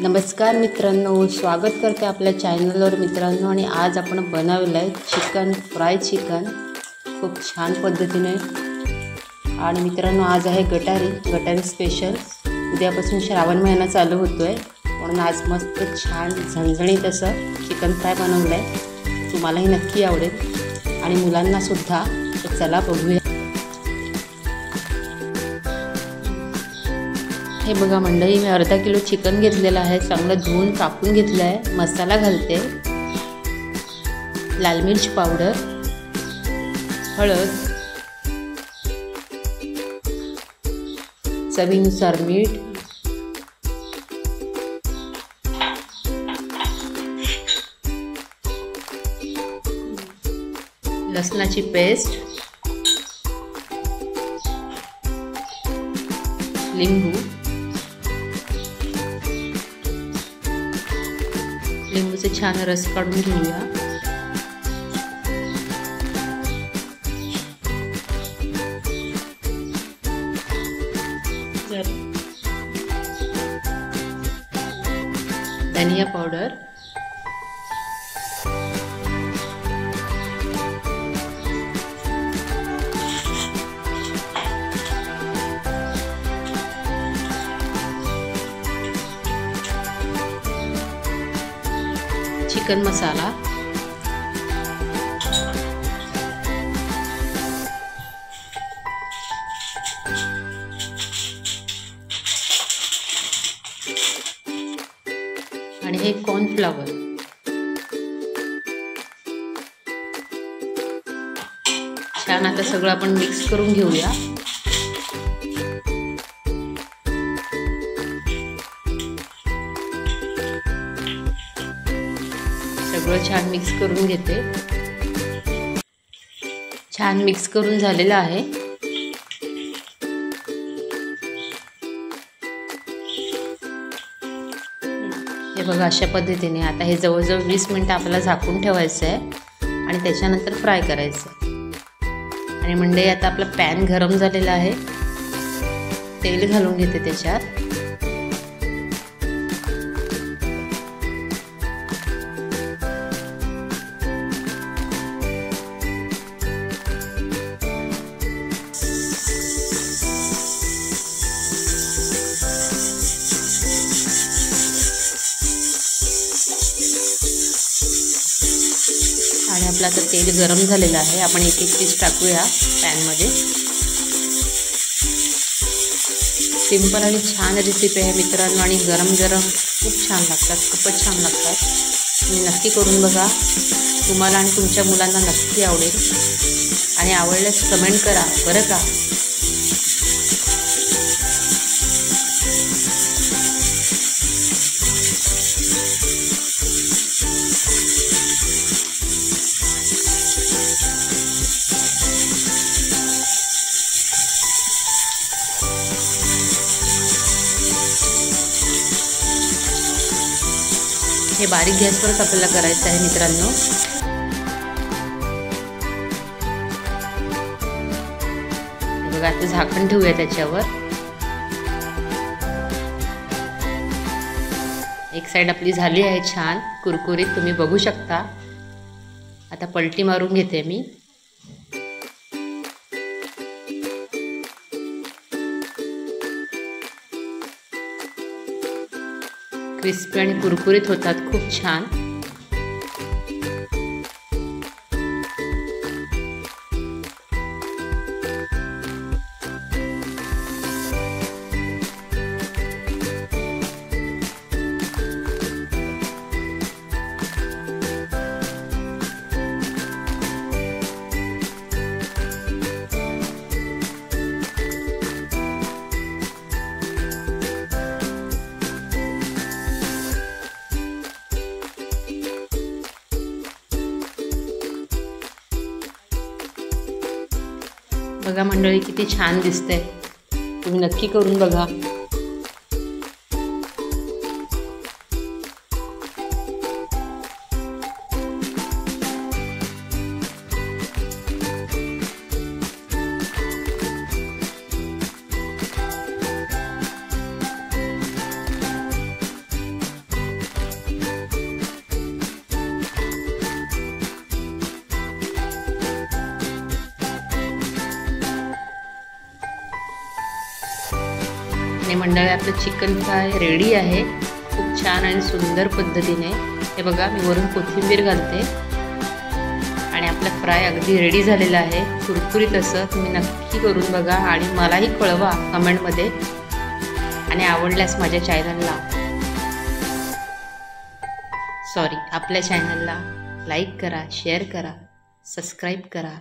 नमस्कार मित्रांनो, स्वागत करते आपल्या चॅनलवर मित्रांनो। आणि आज आपण बनवलं आहे चिकन फ्राय चिकन खूप छान पद्धतीने। आणि मित्रांनो आज आहे गटारी स्पेशल। उद्यापासून श्रावण महिना चालू होतोय म्हणून आज मस्त छान झणझणीत असं चिकन फ्राय बनवलं आहे। तुम्हालाही नक्की आवडेल आणि मुलांना सुद्धा। तर चला बघूया। हे बघा मंडळी, मी अर्धा किलो चिकन घेतलेलं आहे। चांगलं धुवून कापून घेतलं आहे। मसाला घालते, लाल मिर्च पावडर, हळद, चवीनुसार मीठ, लसणाची पेस्ट, लिंबू, लिंबूचे छान रस काढून घेऊया। धनिया पावडर, चिकन मसाला, आणि हे कॉर्नफ्लॉवर। छान आता सगळं आपण मिक्स करून घेऊया। सगळं छान मिक्स करून घेते। छान मिक्स करून झालेलं आहे। हे बघा अशा पद्धतीने आता हे जवळजवळ 20 मिनिटं आपल्याला झाकून ठेवायचं आहे आणि त्याच्यानंतर फ्राय करायचं आहे। आणि मंडळी आता आपला पॅन गरम झालेला आहे। तेल घालून घेते त्याच्यात। आणि आपलं आता तेल गरम झालेलं आहे। आपण एक एक पीस टाकूया पॅनमध्ये। सिंपल आणि छान रेसिपी आहे मित्रांनो आणि गरम गरम खूप छान लागतात, खूपच छान लागतात। तुम्ही नक्की करून बघा, तुम्हाला आणि तुमच्या मुलांना नक्की आवडेल। आणि आवडल्यास कमेंट करा बरं का। हे बारीक गॅसवरच आपल्याला करायचं आहे मित्रांनो। बघा आता झाकण ठेवूया त्याच्यावर। एक साइड आपली झाली आहे छान कुरकुरीत, तुम्ही बघू शकता। आता पलटी मारून घेते मी। क्रिस्पी आणि कुरकुरीत होतात, खूप छान। बघा मंडळी किती छान दिसते, तुम्ही नक्की करून बघा। आणि मंडळी आपलं चिकन फ्राय रेडी आहे खूप छान आणि सुंदर पद्धतीने। हे बघा मी वरून कोथिंबीर घालते आणि आपला फ्राय अगदी रेडी झालेला आहे कुरकुरीत असं। तुम्ही नक्की करून बघा आणि मलाही कळवा कमेंटमध्ये आणि आवडल्यास माझ्या चॅनलला आपल्या चॅनलला लाईक करा, शेअर करा, सबस्क्राईब करा।